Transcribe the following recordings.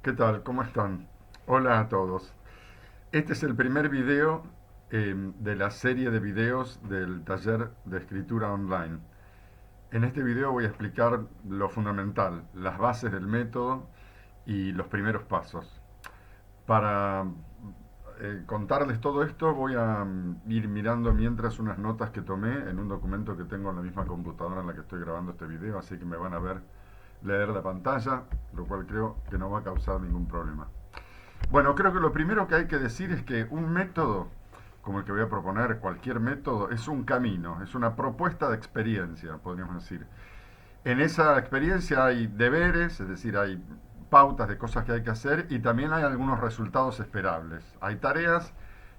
¿Qué tal? ¿Cómo están? Hola a todos. Este es el primer video de la serie de videos del taller de escritura online. En este video voy a explicar lo fundamental, las bases del método y los primeros pasos. Para contarles todo esto voy a ir mirando mientras unas notas que tomé en un documento que tengo en la misma computadora en la que estoy grabando este video, así que me van a ver leer la pantalla, lo cual creo que no va a causar ningún problema. Bueno, creo que lo primero que hay que decir es que un método, como el que voy a proponer, cualquier método, es un camino, es una propuesta de experiencia, podríamos decir. En esa experiencia hay deberes, es decir, hay pautas de cosas que hay que hacer y también hay algunos resultados esperables. Hay tareas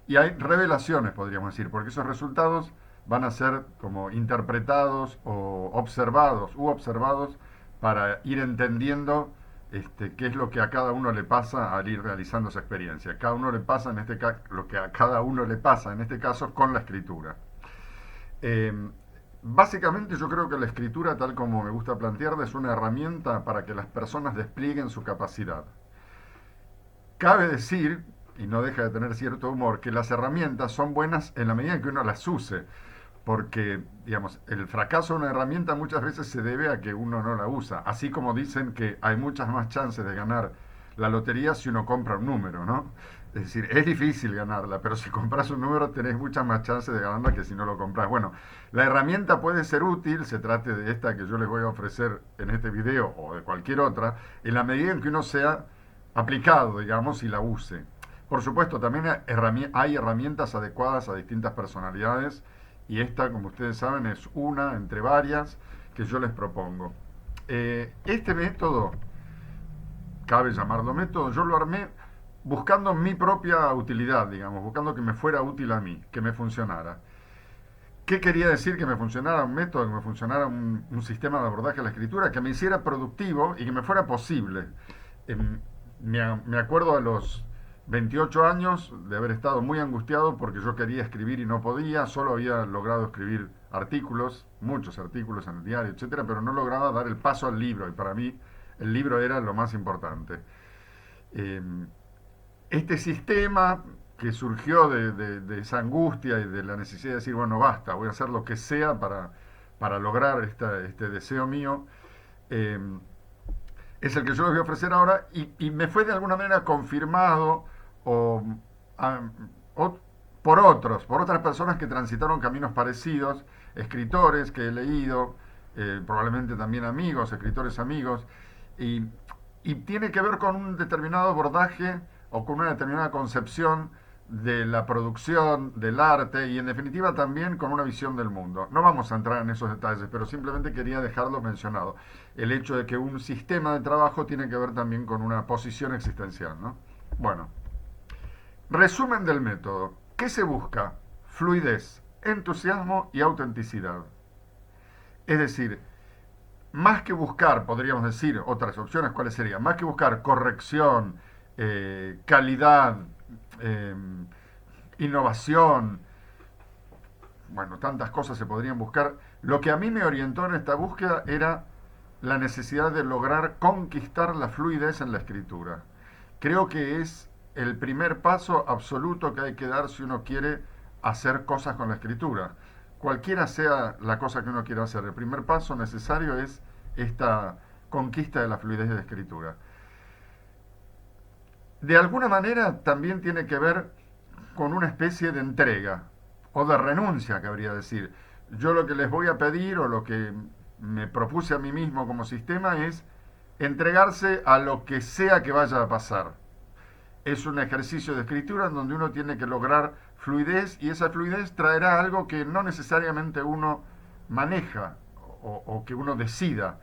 y hay revelaciones, podríamos decir, porque esos resultados van a ser como interpretados o observados u observados para ir entendiendo qué es lo que a cada uno le pasa al ir realizando esa experiencia. Cada uno le pasa en este lo que a cada uno le pasa en este caso con la escritura. Eh, Básicamente yo creo que la escritura, tal como me gusta plantearla, es una herramienta para que las personas desplieguen su capacidad. Cabe decir, y no deja de tener cierto humor, que las herramientas son buenas en la medida en que uno las use, porque, digamos, el fracaso de una herramienta muchas veces se debe a que uno no la usa, así como dicen que hay muchas más chances de ganar la lotería si uno compra un número, ¿no? Es decir, es difícil ganarla, pero si compras un número tenés muchas más chances de ganarla que si no lo compras. Bueno, la herramienta puede ser útil, se trate de esta que yo les voy a ofrecer en este video o de cualquier otra, en la medida en que uno sea aplicado, digamos, y la use. Por supuesto, también hay herramientas adecuadas a distintas personalidades y esta, como ustedes saben, es una entre varias que yo les propongo. Este método, cabe llamarlo método, yo lo armé buscando mi propia utilidad, digamos, buscando que me fuera útil a mí, que me funcionara. ¿Qué quería decir que me funcionara un método, que me funcionara un sistema de abordaje a la escritura, que me hiciera productivo y que me fuera posible? Em, me acuerdo a los 28 años de haber estado muy angustiado porque yo quería escribir y no podía, solo había logrado escribir artículos, muchos artículos en el diario, etcétera, pero no lograba dar el paso al libro y para mí el libro era lo más importante. Eh, este sistema que surgió de esa angustia y de la necesidad de decir, bueno, basta, voy a hacer lo que sea para lograr este deseo mío, eh, es el que yo les voy a ofrecer ahora y me fue de alguna manera confirmado o, a, o por otras personas que transitaron caminos parecidos, escritores que he leído, probablemente también amigos, escritores amigos, y, y tiene que ver con un determinado abordaje o con una determinada concepción de la producción, del arte y en definitiva también con una visión del mundo. No vamos a entrar en esos detalles, pero simplemente quería dejarlo mencionado. El hecho de que un sistema de trabajo tiene que ver también con una posición existencial, ¿no? Bueno, resumen del método. ¿Qué se busca? Fluidez, entusiasmo y autenticidad. Es decir, más que buscar, podríamos decir, otras opciones, ¿cuáles serían? Más que buscar corrección, calidad, eh, innovación, bueno, tantas cosas se podrían buscar. Lo que a mí me orientó en esta búsqueda era la necesidad de lograr conquistar la fluidez en la escritura. Creo que es el primer paso absoluto que hay que dar si uno quiere hacer cosas con la escritura. Cualquiera sea la cosa que uno quiera hacer, el primer paso necesario es esta conquista de la fluidez de la escritura. De alguna manera también tiene que ver con una especie de entrega o de renuncia, cabría decir. Yo lo que les voy a pedir o lo que me propuse a mí mismo como sistema es entregarse a lo que sea que vaya a pasar. Es un ejercicio de escritura en donde uno tiene que lograr fluidez y esa fluidez traerá algo que no necesariamente uno maneja o que uno decida.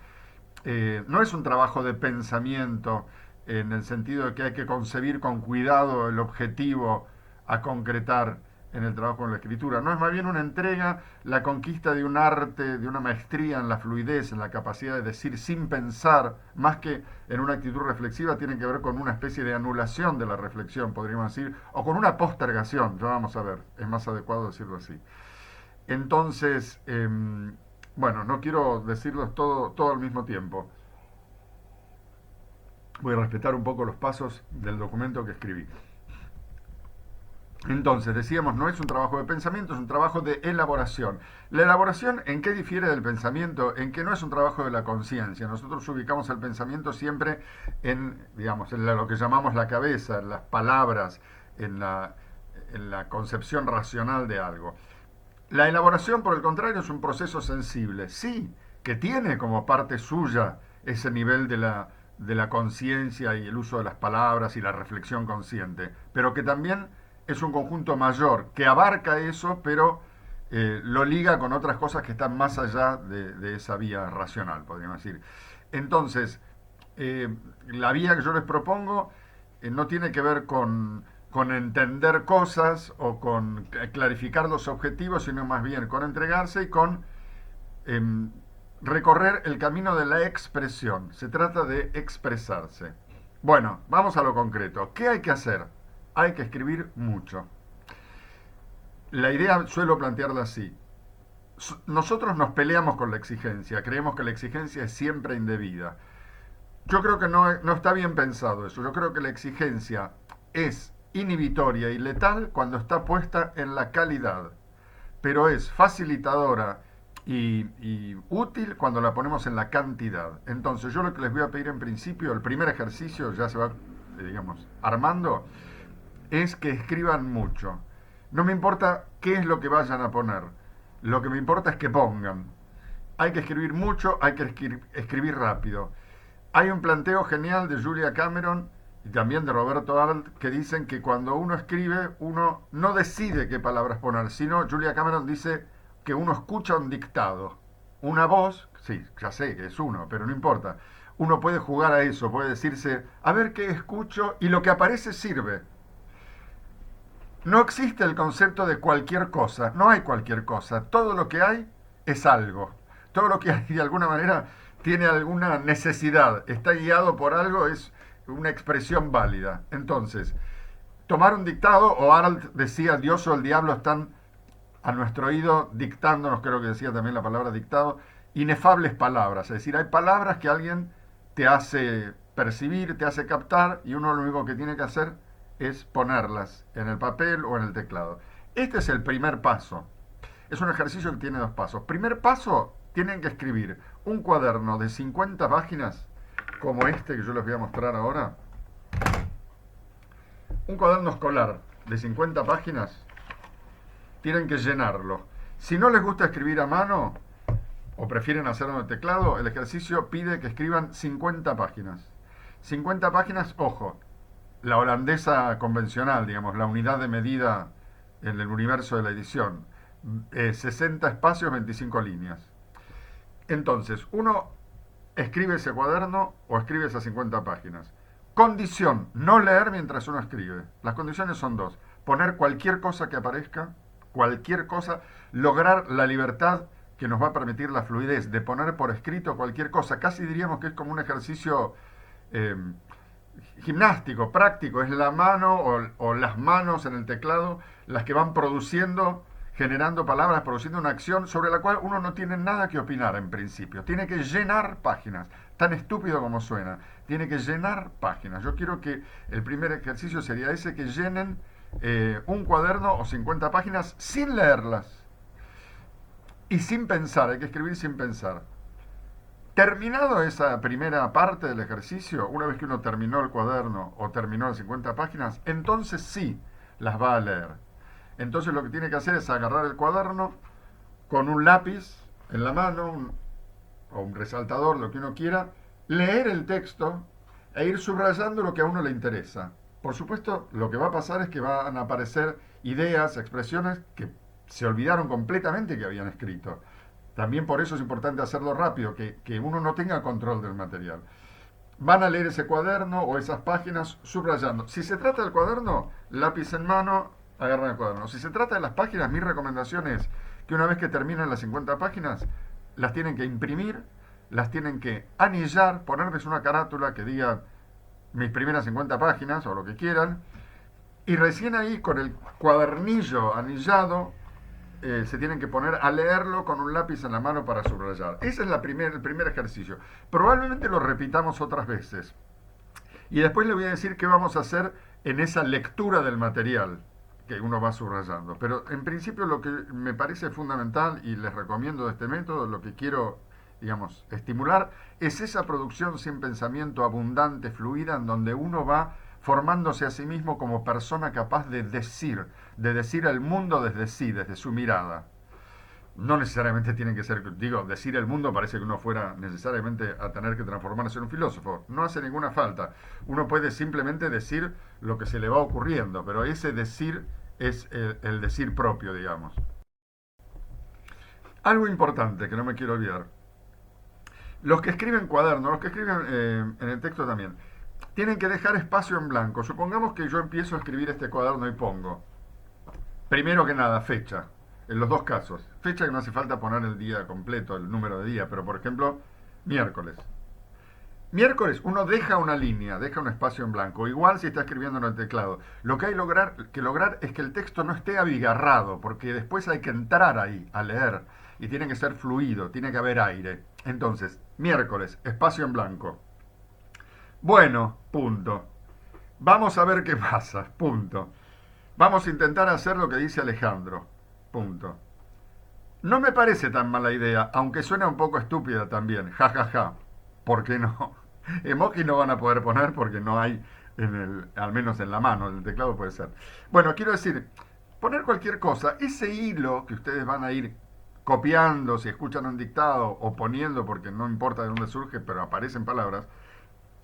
No es un trabajo de pensamiento en el sentido de que hay que concebir con cuidado el objetivo a concretar en el trabajo con la escritura. No es más bien una entrega, la conquista de un arte, de una maestría en la fluidez, en la capacidad de decir sin pensar, más que en una actitud reflexiva, tiene que ver con una especie de anulación de la reflexión, podríamos decir, o con una postergación, ya vamos a ver, es más adecuado decirlo así. Entonces, bueno, no quiero decirlo todo al mismo tiempo. Voy a respetar un poco los pasos del documento que escribí. Entonces, decíamos, no es un trabajo de pensamiento, es un trabajo de elaboración. La elaboración, ¿en qué difiere del pensamiento? En que no es un trabajo de la conciencia. Nosotros ubicamos el pensamiento siempre en, digamos, en lo que llamamos la cabeza, en las palabras, en la concepción racional de algo. La elaboración, por el contrario, es un proceso sensible. Sí, que tiene como parte suya ese nivel de la conciencia y el uso de las palabras y la reflexión consciente, pero que también es un conjunto mayor que abarca eso, pero lo liga con otras cosas que están más allá de esa vía racional, podríamos decir. Entonces, la vía que yo les propongo no tiene que ver con entender cosas o con clarificar los objetivos, sino más bien con entregarse y con eh, recorrer el camino de la expresión. Se trata de expresarse. Bueno, vamos a lo concreto. ¿Qué hay que hacer? Hay que escribir mucho. La idea suelo plantearla así. Nosotros nos peleamos con la exigencia, creemos que la exigencia es siempre indebida. Yo creo que no está bien pensado eso. Yo creo que la exigencia es inhibitoria y letal cuando está puesta en la calidad, pero es facilitadora y útil cuando la ponemos en la cantidad. Entonces yo lo que les voy a pedir en principio, el primer ejercicio, ya se va, digamos, armando, es que escriban mucho. No me importa qué es lo que vayan a poner, lo que me importa es que pongan. Hay que escribir mucho, hay que escribir rápido. Hay un planteo genial de Julia Cameron y también de Roberto Arlt que dicen que cuando uno escribe, uno no decide qué palabras poner, sino Julia Cameron dice que uno escucha un dictado. Una voz, sí, ya sé que es uno, pero no importa. Uno puede jugar a eso, puede decirse, a ver qué escucho y lo que aparece sirve. No existe el concepto de cualquier cosa, no hay cualquier cosa, todo lo que hay es algo, todo lo que hay de alguna manera tiene alguna necesidad, está guiado por algo, es una expresión válida. Entonces, tomar un dictado, o Arlt decía, Dios o el diablo están a nuestro oído dictándonos, creo que decía también la palabra dictado, inefables palabras, es decir, hay palabras que alguien te hace percibir, te hace captar, y uno lo único que tiene que hacer es ponerlas en el papel o en el teclado. Este es el primer paso. Es un ejercicio que tiene dos pasos. Primer paso, tienen que escribir un cuaderno de 50 páginas, como este que yo les voy a mostrar ahora. Un cuaderno escolar de 50 páginas, tienen que llenarlo. Si no les gusta escribir a mano o prefieren hacerlo en el teclado, el ejercicio pide que escriban 50 páginas. 50 páginas, ojo, la holandesa convencional, digamos, la unidad de medida en el universo de la edición. 60 espacios, 25 líneas. Entonces, uno escribe ese cuaderno o escribe esas 50 páginas. Condición, no leer mientras uno escribe. Las condiciones son dos. Poner cualquier cosa que aparezca, cualquier cosa, lograr la libertad que nos va a permitir la fluidez de poner por escrito cualquier cosa. Casi diríamos que es como un ejercicio eh, gimnástico, práctico, es la mano o las manos en el teclado las que van produciendo, generando palabras, produciendo una acción sobre la cual uno no tiene nada que opinar en principio. Tiene que llenar páginas, tan estúpido como suena, tiene que llenar páginas. Yo quiero que el primer ejercicio sería ese, que llenen un cuaderno o 50 páginas sin leerlas y sin pensar, hay que escribir sin pensar. Terminado esa primera parte del ejercicio, una vez que uno terminó el cuaderno o terminó las 50 páginas, entonces sí las va a leer. Entonces lo que tiene que hacer es agarrar el cuaderno con un lápiz en la mano o un resaltador, lo que uno quiera, leer el texto e ir subrayando lo que a uno le interesa. Por supuesto, lo que va a pasar es que van a aparecer ideas, expresiones que se olvidaron completamente que habían escrito. También por eso es importante hacerlo rápido, que uno no tenga control del material. Van a leer ese cuaderno o esas páginas subrayando. Si se trata del cuaderno, lápiz en mano, agarran el cuaderno. Si se trata de las páginas, mi recomendación es que una vez que terminan las 50 páginas, las tienen que imprimir, las tienen que anillar, ponerles una carátula que diga mis primeras 50 páginas o lo que quieran, y recién ahí con el cuadernillo anillado se tienen que poner a leerlo con un lápiz en la mano para subrayar. Ese es el primer ejercicio. Probablemente lo repitamos otras veces. Y después le voy a decir qué vamos a hacer en esa lectura del material que uno va subrayando. Pero en principio lo que me parece fundamental y les recomiendo de este método, lo que quiero, digamos, estimular, es esa producción sin pensamiento abundante, fluida, en donde uno va formándose a sí mismo como persona capaz de decir al mundo desde sí, desde su mirada. No necesariamente tienen que ser, digo, decir el mundo parece que uno fuera necesariamente a tener que transformarse en un filósofo. No hace ninguna falta. Uno puede simplemente decir lo que se le va ocurriendo, pero ese decir es el decir propio, digamos. Algo importante que no me quiero olvidar. Los que escriben cuadernos, los que escriben en el texto también, tienen que dejar espacio en blanco. Supongamos que yo empiezo a escribir este cuaderno y pongo, primero que nada, fecha. En los dos casos. Fecha que no hace falta poner el día completo, el número de día, pero por ejemplo, miércoles. Miércoles uno deja una línea, deja un espacio en blanco, igual si está escribiendo en el teclado. Lo que hay que lograr es que el texto no esté abigarrado, porque después hay que entrar ahí a leer y tiene que ser fluido, tiene que haber aire. Entonces, miércoles, espacio en blanco. Bueno, punto. Vamos a ver qué pasa, punto. Vamos a intentar hacer lo que dice Alejandro, punto. No me parece tan mala idea, aunque suena un poco estúpida también, ja ja ja. ¿Por qué no? Emoji no van a poder poner porque no hay al menos en la mano, en el teclado puede ser. Bueno, quiero decir, poner cualquier cosa, ese hilo que ustedes van a ir copiando si escuchan un dictado o poniendo porque no importa de dónde surge, pero aparecen palabras,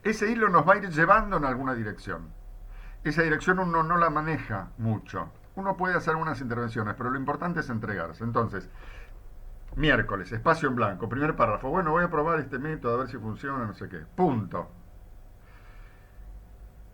ese hilo nos va a ir llevando en alguna dirección. Esa dirección uno no la maneja mucho. Uno puede hacer algunas intervenciones, pero lo importante es entregarse. Entonces, miércoles, espacio en blanco, primer párrafo. Bueno, voy a probar este método a ver si funciona, no sé qué. Punto.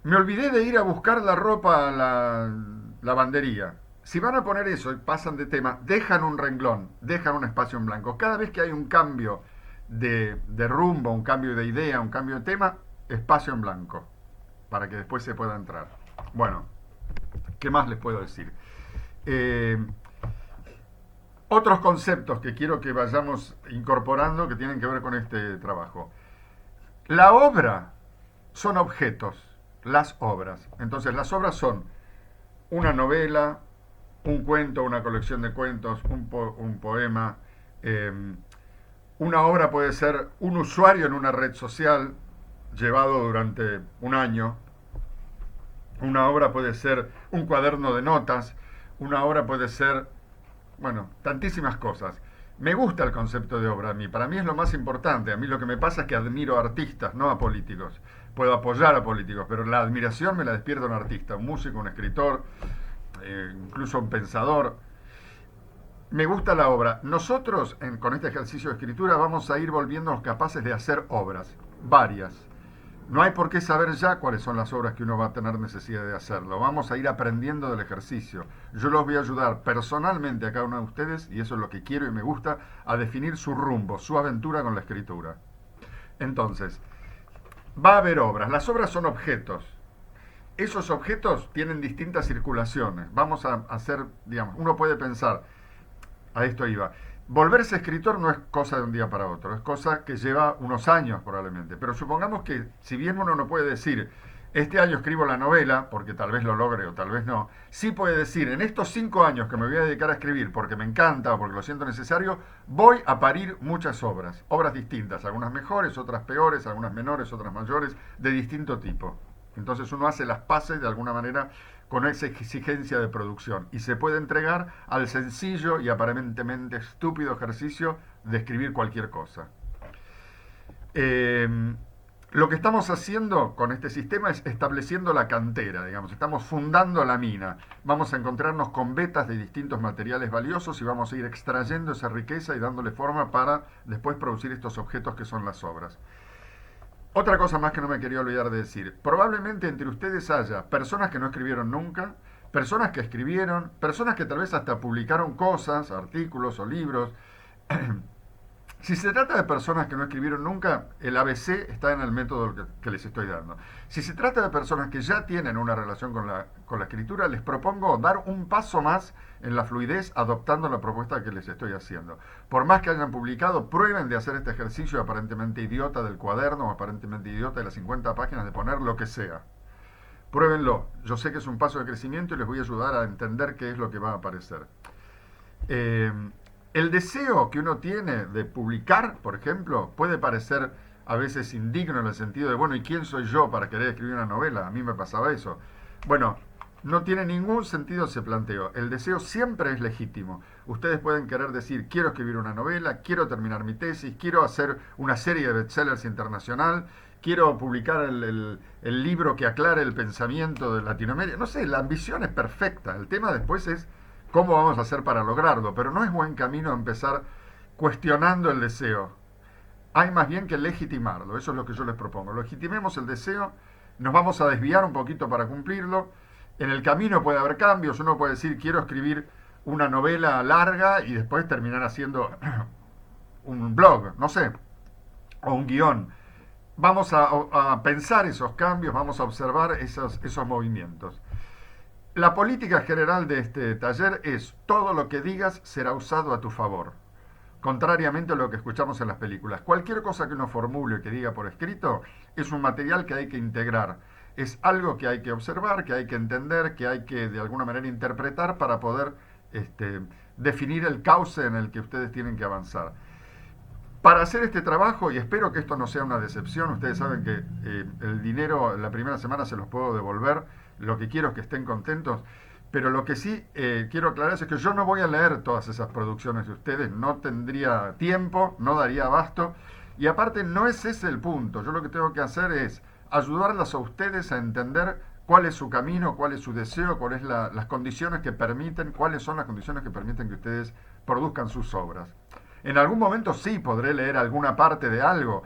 Me olvidé de ir a buscar la ropa a la lavandería. Si van a poner eso y pasan de tema, dejan un renglón, dejan un espacio en blanco. Cada vez que hay un cambio de rumbo, un cambio de idea, un cambio de tema, espacio en blanco, para que después se pueda entrar. Bueno, ¿qué más les puedo decir? Eh, Otros conceptos que quiero que vayamos incorporando que tienen que ver con este trabajo. La obra son objetos, las obras. Entonces las obras son una novela, un cuento, una colección de cuentos, un poema. eh, una obra puede ser un usuario en una red social llevado durante un año. Una obra puede ser un cuaderno de notas. Una obra puede ser, bueno, tantísimas cosas. Me gusta el concepto de obra a mí. Para mí es lo más importante. A mí lo que me pasa es que admiro a artistas, no a políticos. Puedo apoyar a políticos, pero la admiración me la despierta un artista, un músico, un escritor, incluso un pensador. Me gusta la obra. Nosotros, con este ejercicio de escritura, vamos a ir volviéndonos capaces de hacer obras, varias. No hay por qué saber ya cuáles son las obras que uno va a tener necesidad de hacerlo. Vamos a ir aprendiendo del ejercicio. Yo los voy a ayudar personalmente a cada uno de ustedes, y eso es lo que quiero y me gusta, a definir su rumbo, su aventura con la escritura. Entonces, va a haber obras. Las obras son objetos. Esos objetos tienen distintas circulaciones. Vamos a hacer, digamos, uno puede pensar, a esto iba. Volverse escritor no es cosa de un día para otro, es cosa que lleva unos años probablemente. Pero supongamos que, si bien uno no puede decir, este año escribo la novela, porque tal vez lo logre o tal vez no, sí puede decir, en estos 5 años que me voy a dedicar a escribir, porque me encanta o porque lo siento necesario, voy a parir muchas obras, obras distintas, algunas mejores, otras peores, algunas menores, otras mayores, de distinto tipo. Entonces uno hace las paces de alguna manera con esa exigencia de producción y se puede entregar al sencillo y aparentemente estúpido ejercicio de escribir cualquier cosa. Eh, lo que estamos haciendo con este sistema es estableciendo la cantera, digamos, estamos fundando la mina. Vamos a encontrarnos con vetas de distintos materiales valiosos y vamos a ir extrayendo esa riqueza y dándole forma para después producir estos objetos que son las obras. Otra cosa más que no me quería olvidar de decir. Probablemente entre ustedes haya personas que no escribieron nunca, personas que escribieron, personas que tal vez hasta publicaron cosas, artículos o libros, Si se trata de personas que no escribieron nunca, el ABC está en el método que les estoy dando. Si se trata de personas que ya tienen una relación con la escritura, les propongo dar un paso más en la fluidez adoptando la propuesta que les estoy haciendo. Por más que hayan publicado, prueben de hacer este ejercicio aparentemente idiota del cuaderno o aparentemente idiota de las 50 páginas, de poner lo que sea. Pruébenlo. Yo sé que es un paso de crecimiento y les voy a ayudar a entender qué es lo que va a aparecer. Eh, el deseo que uno tiene de publicar, por ejemplo, puede parecer a veces indigno en el sentido de, bueno, ¿y quién soy yo para querer escribir una novela? A mí me pasaba eso. Bueno, no tiene ningún sentido ese planteo. El deseo siempre es legítimo. Ustedes pueden querer decir, quiero escribir una novela, quiero terminar mi tesis, quiero hacer una serie de bestsellers internacional, quiero publicar el libro que aclare el pensamiento de Latinoamérica. No sé, la ambición es perfecta. El tema después es cómo vamos a hacer para lograrlo. Pero no es buen camino empezar cuestionando el deseo. Hay más bien que legitimarlo. Eso es lo que yo les propongo. Legitimemos el deseo, nos vamos a desviar un poquito para cumplirlo. En el camino puede haber cambios. Uno puede decir, quiero escribir una novela larga y después terminar haciendo un blog, no sé, o un guión. Vamos a pensar esos cambios, vamos a observar esos movimientos. La política general de este taller es: todo lo que digas será usado a tu favor, contrariamente a lo que escuchamos en las películas. Cualquier cosa que uno formule o que diga por escrito es un material que hay que integrar, es algo que hay que observar, que hay que entender, que hay que de alguna manera interpretar para poder definir el cauce en el que ustedes tienen que avanzar. Para hacer este trabajo, y espero que esto no sea una decepción, ustedes saben que el dinero la primera semana se los puedo devolver, lo que quiero es que estén contentos, pero lo que sí quiero aclarar es que yo no voy a leer todas esas producciones de ustedes, no tendría tiempo, no daría abasto, y aparte no es ese el punto. Yo lo que tengo que hacer es ayudarlas a ustedes a entender cuál es su camino, cuál es su deseo, cuáles son las condiciones que permiten, cuáles son las condiciones que permiten que ustedes produzcan sus obras. En algún momento sí podré leer alguna parte de algo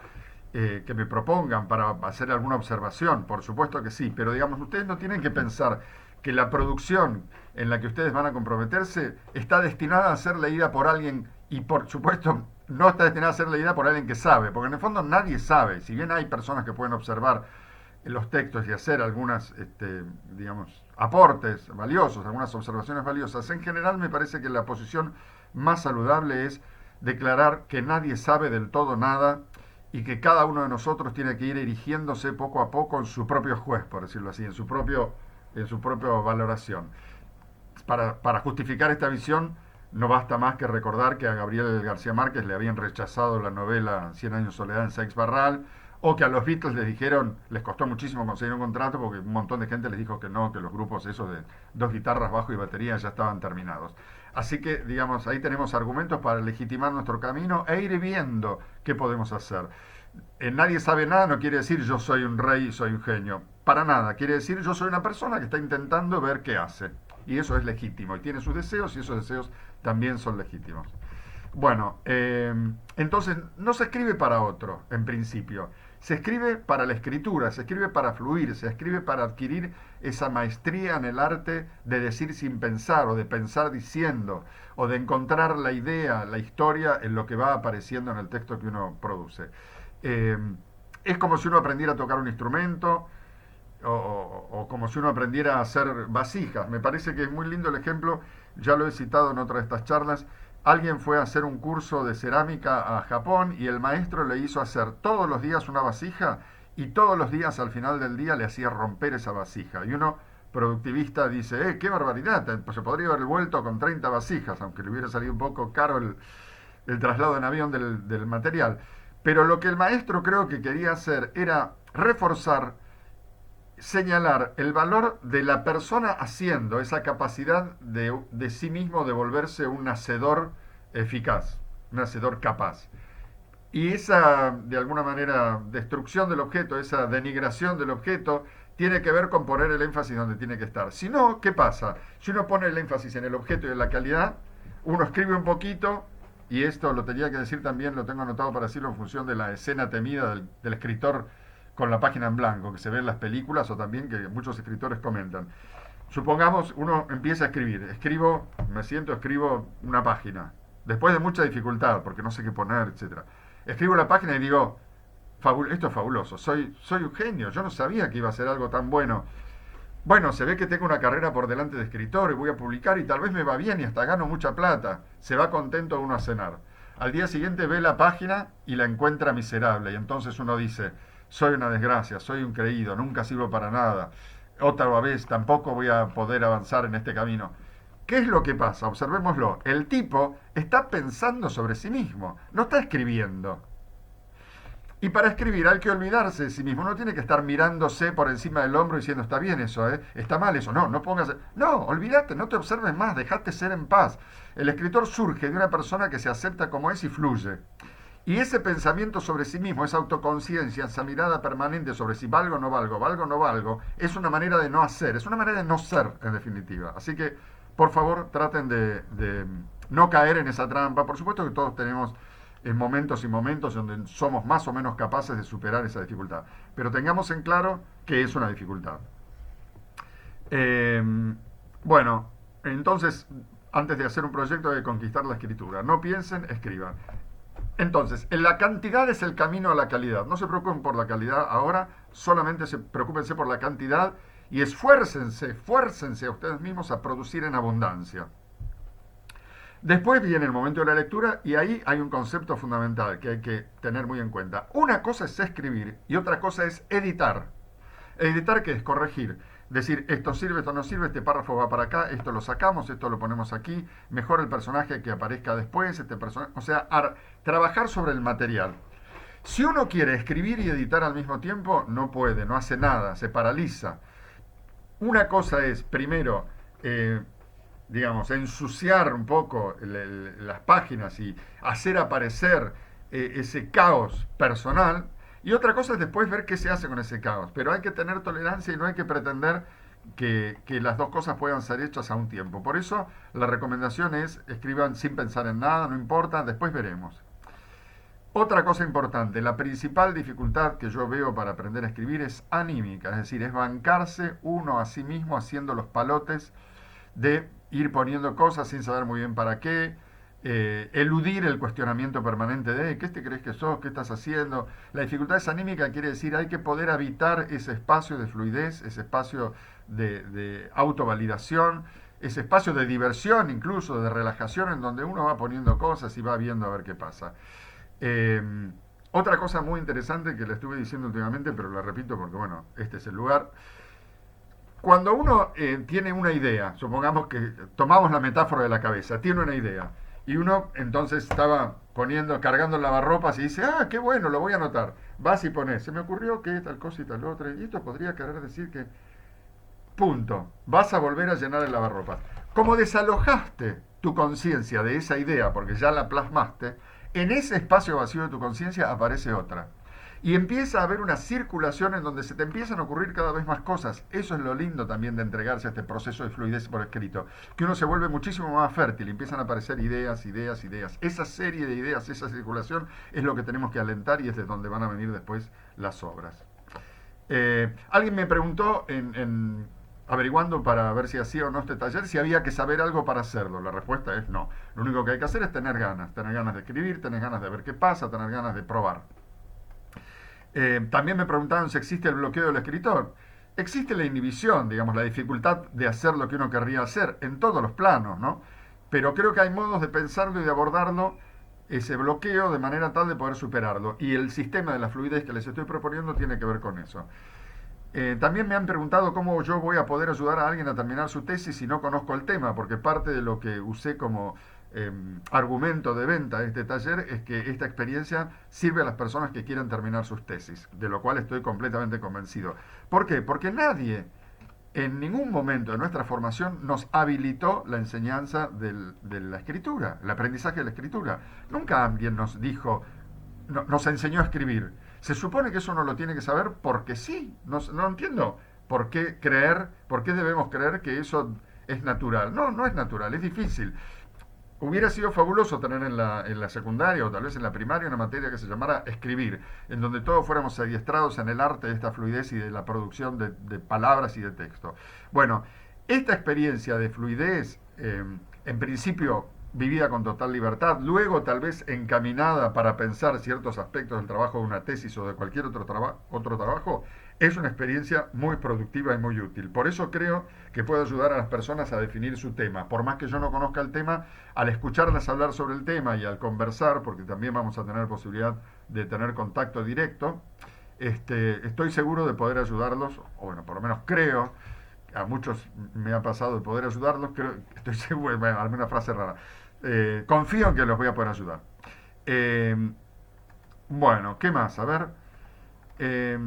que me propongan para hacer alguna observación, por supuesto que sí, pero digamos, ustedes no tienen que pensar que la producción en la que ustedes van a comprometerse está destinada a ser leída por alguien, y por supuesto no está destinada a ser leída por alguien que sabe, porque en el fondo nadie sabe. Si bien hay personas que pueden observar los textos y hacer algunas, digamos, aportes valiosos, algunas observaciones valiosas, en general me parece que la posición más saludable es declarar que nadie sabe del todo nada y que cada uno de nosotros tiene que ir erigiéndose poco a poco en su propio juez, por decirlo así, en su propia valoración. Para justificar esta visión no basta más que recordar que a Gabriel García Márquez le habían rechazado la novela Cien años de soledad en Seix Barral, o que a los Beatles les dijeron, les costó muchísimo conseguir un contrato porque un montón de gente les dijo que no, que los grupos esos de dos guitarras, bajo y batería ya estaban terminados. Así que, digamos, ahí tenemos argumentos para legitimar nuestro camino e ir viendo qué podemos hacer. Nadie sabe nada no quiere decir yo soy un rey y soy un genio. Para nada. Quiere decir yo soy una persona que está intentando ver qué hace. Y eso es legítimo. Y tiene sus deseos y esos deseos también son legítimos. Bueno, entonces no se escribe para otro, en principio. Se escribe para la escritura, se escribe para fluir, se escribe para adquirir esa maestría en el arte de decir sin pensar, o de pensar diciendo, o de encontrar la idea, la historia en lo que va apareciendo en el texto que uno produce. Eh, es como si uno aprendiera a tocar un instrumento, o como si uno aprendiera a hacer vasijas. Me parece que es muy lindo el ejemplo, ya lo he citado en otra de estas charlas. Alguien fue a hacer un curso de cerámica a Japón y el maestro le hizo hacer todos los días una vasija, y todos los días al final del día le hacía romper esa vasija. Y uno, productivista, dice, qué barbaridad, pues se podría haber vuelto con 30 vasijas, aunque le hubiera salido un poco caro el traslado en avión del material. Pero lo que el maestro creo que quería hacer era reforzar, señalar el valor de la persona haciendo, esa capacidad de sí mismo de volverse un hacedor eficaz, un hacedor capaz. Y esa, de alguna manera, destrucción del objeto, esa denigración del objeto, tiene que ver con poner el énfasis donde tiene que estar. Si no, ¿qué pasa? Si uno pone el énfasis en el objeto y en la calidad, uno escribe un poquito, y esto lo tenía que decir también, lo tengo anotado para decirlo en función de la escena temida del escritor con la página en blanco, que se ve en las películas, o también que muchos escritores comentan. Supongamos, uno empieza a escribir, me siento, escribo una página, después de mucha dificultad, porque no sé qué poner, etcétera. Escribo la página y digo, esto es fabuloso, soy un genio, yo no sabía que iba a ser algo tan bueno. Bueno, se ve que tengo una carrera por delante de escritor y voy a publicar y tal vez me va bien y hasta gano mucha plata. Se va contento uno a cenar. Al día siguiente ve la página y la encuentra miserable y entonces uno dice, soy una desgracia, soy un creído, nunca sirvo para nada. Otra vez, tampoco voy a poder avanzar en este camino. ¿Qué es lo que pasa? Observémoslo. El tipo está pensando sobre sí mismo, no está escribiendo. Y para escribir hay que olvidarse de sí mismo. Uno tiene que estar mirándose por encima del hombro diciendo, está bien eso, ¿eh? Está mal eso. No, no pongas... No, olvídate, no te observes más, dejate ser en paz. El escritor surge de una persona que se acepta como es y fluye. Y ese pensamiento sobre sí mismo, esa autoconciencia, esa mirada permanente sobre si valgo o no valgo, es una manera de no hacer, es una manera de no ser, en definitiva. Así que, por favor, traten de no caer en esa trampa. Por supuesto que todos tenemos momentos y momentos donde somos más o menos capaces de superar esa dificultad. Pero tengamos en claro que es una dificultad. Eh, bueno, entonces, antes de hacer un proyecto hay que conquistar la escritura. No piensen, escriban. Entonces, en la cantidad es el camino a la calidad. No se preocupen por la calidad ahora, solamente preocúpense por la cantidad y esfuércense a ustedes mismos a producir en abundancia. Después viene el momento de la lectura y ahí hay un concepto fundamental que hay que tener muy en cuenta. Una cosa es escribir y otra cosa es editar. Editar, ¿qué es? Corregir. Decir, esto sirve, esto no sirve, este párrafo va para acá, esto lo sacamos, esto lo ponemos aquí, mejor el personaje que aparezca después, este personaje, o sea, trabajar sobre el material. Si uno quiere escribir y editar al mismo tiempo, no puede, no hace nada, se paraliza. Una cosa es, primero, digamos, ensuciar un poco las páginas y hacer aparecer ese caos personal. Y otra cosa es después ver qué se hace con ese caos. Pero hay que tener tolerancia y no hay que pretender que las dos cosas puedan ser hechas a un tiempo. Por eso la recomendación es escriban sin pensar en nada, no importa, después veremos. Otra cosa importante, la principal dificultad que yo veo para aprender a escribir es anímica, es decir, es bancarse uno a sí mismo haciendo los palotes de ir poniendo cosas sin saber muy bien para qué, eludir el cuestionamiento permanente de ¿qué te crees que sos? ¿Qué estás haciendo? La dificultad es anímica, quiere decir hay que poder habitar ese espacio de fluidez, ese espacio de autovalidación, ese espacio de diversión incluso, de relajación en donde uno va poniendo cosas y va viendo a ver qué pasa. Eh, Otra cosa muy interesante que le estuve diciendo últimamente, pero la repito porque bueno, este es el lugar. Cuando uno tiene una idea, supongamos que tomamos la metáfora de la cabeza, tiene una idea, y uno entonces estaba cargando el lavarropas y dice, ah, qué bueno, lo voy a anotar. Vas y pones, se me ocurrió que tal cosa y tal otra, y esto podría querer decir que... Punto. Vas a volver a llenar el lavarropas. Como desalojaste tu conciencia de esa idea, porque ya la plasmaste, en ese espacio vacío de tu conciencia aparece otra. Y empieza a haber una circulación en donde se te empiezan a ocurrir cada vez más cosas. Eso es lo lindo también de entregarse a este proceso de fluidez por escrito. Que uno se vuelve muchísimo más fértil, empiezan a aparecer ideas, ideas, ideas. Esa serie de ideas, esa circulación es lo que tenemos que alentar y es de donde van a venir después las obras. Alguien me preguntó averiguando para ver si hacía o no este taller, si había que saber algo para hacerlo. La respuesta es no. Lo único que hay que hacer es tener ganas de escribir, tener ganas de ver qué pasa, tener ganas de probar. También me preguntaron si existe el bloqueo del escritor. Existe la inhibición, digamos, la dificultad de hacer lo que uno querría hacer en todos los planos, ¿no? Pero creo que hay modos de pensarlo y de abordarlo, ese bloqueo, de manera tal de poder superarlo. Y el sistema de la fluidez que les estoy proponiendo tiene que ver con eso. También me han preguntado cómo yo voy a poder ayudar a alguien a terminar su tesis si no conozco el tema, porque parte de lo que usé como argumento de venta de este taller es que esta experiencia sirve a las personas que quieran terminar sus tesis, de lo cual estoy completamente convencido. ¿Por qué? Porque nadie en ningún momento de nuestra formación nos habilitó la enseñanza de la escritura, el aprendizaje de la escritura. Nunca alguien nos dijo, nos enseñó a escribir. Se supone que eso no lo tiene que saber porque sí. No entiendo por qué debemos creer que eso es natural. No, no es natural, es difícil. Hubiera sido fabuloso tener en la secundaria o tal vez en la primaria una materia que se llamara escribir, en donde todos fuéramos adiestrados en el arte de esta fluidez y de la producción de palabras y de texto. Bueno, esta experiencia de fluidez, en principio vivida con total libertad, luego tal vez encaminada para pensar ciertos aspectos del trabajo de una tesis o de cualquier otro trabajo, es una experiencia muy productiva y muy útil. Por eso creo que puede ayudar a las personas a definir su tema. Por más que yo no conozca el tema, al escucharlas hablar sobre el tema y al conversar, porque también vamos a tener posibilidad de tener contacto directo, estoy seguro de poder ayudarlos, o bueno, por lo menos creo, a muchos me ha pasado de poder ayudarlos, creo, estoy seguro, bueno, alguna frase rara, confío en que los voy a poder ayudar. Eh, bueno, ¿qué más? A ver, eh,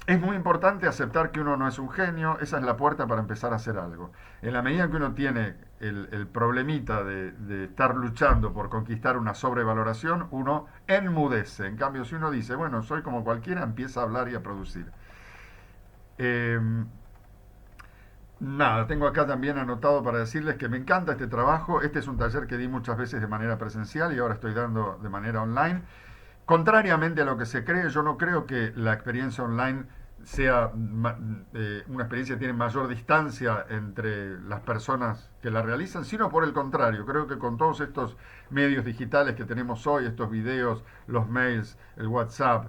es muy importante aceptar que uno no es un genio, esa es la puerta para empezar a hacer algo. En la medida que uno tiene el problemita de estar luchando por conquistar una sobrevaloración, uno enmudece. En cambio, si uno dice, bueno, soy como cualquiera, empieza a hablar y a producir. Eh, Nada, tengo acá también anotado para decirles que me encanta este trabajo. Este es un taller que di muchas veces de manera presencial y ahora estoy dando de manera online. Contrariamente a lo que se cree, yo no creo que la experiencia online sea una experiencia que tiene mayor distancia entre las personas que la realizan, sino por el contrario. Creo que con todos estos medios digitales que tenemos hoy, estos videos, los mails, el WhatsApp,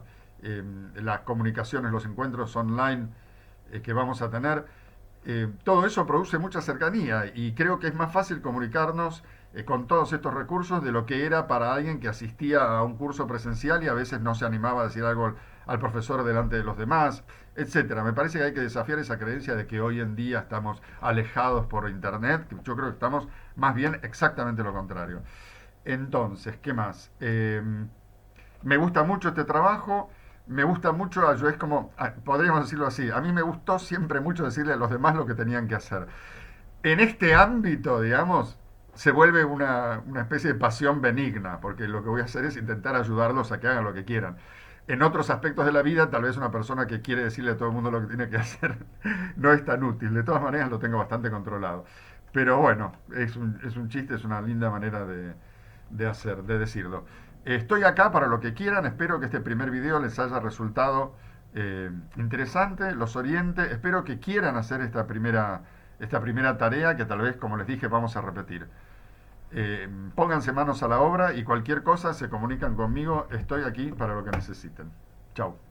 las comunicaciones, los encuentros online que vamos a tener, todo eso produce mucha cercanía y creo que es más fácil comunicarnos con todos estos recursos de lo que era para alguien que asistía a un curso presencial y a veces no se animaba a decir algo al profesor delante de los demás, etcétera. Me parece que hay que desafiar esa creencia de que hoy en día estamos alejados por internet. Yo creo que estamos más bien exactamente lo contrario. Entonces, ¿qué más? Me gusta mucho este trabajo, me gusta mucho, es como, podríamos decirlo así, a mí me gustó siempre mucho decirle a los demás lo que tenían que hacer. En este ámbito, digamos, se vuelve una especie de pasión benigna, porque lo que voy a hacer es intentar ayudarlos a que hagan lo que quieran. En otros aspectos de la vida, tal vez una persona que quiere decirle a todo el mundo lo que tiene que hacer no es tan útil. De todas maneras, lo tengo bastante controlado. Pero bueno, es un chiste, es una linda manera de decirlo. Estoy acá para lo que quieran, espero que este primer video les haya resultado interesante, los oriente, espero que quieran hacer esta primera tarea que tal vez, como les dije, vamos a repetir. Pónganse manos a la obra y cualquier cosa se comunican conmigo, estoy aquí para lo que necesiten. Chao.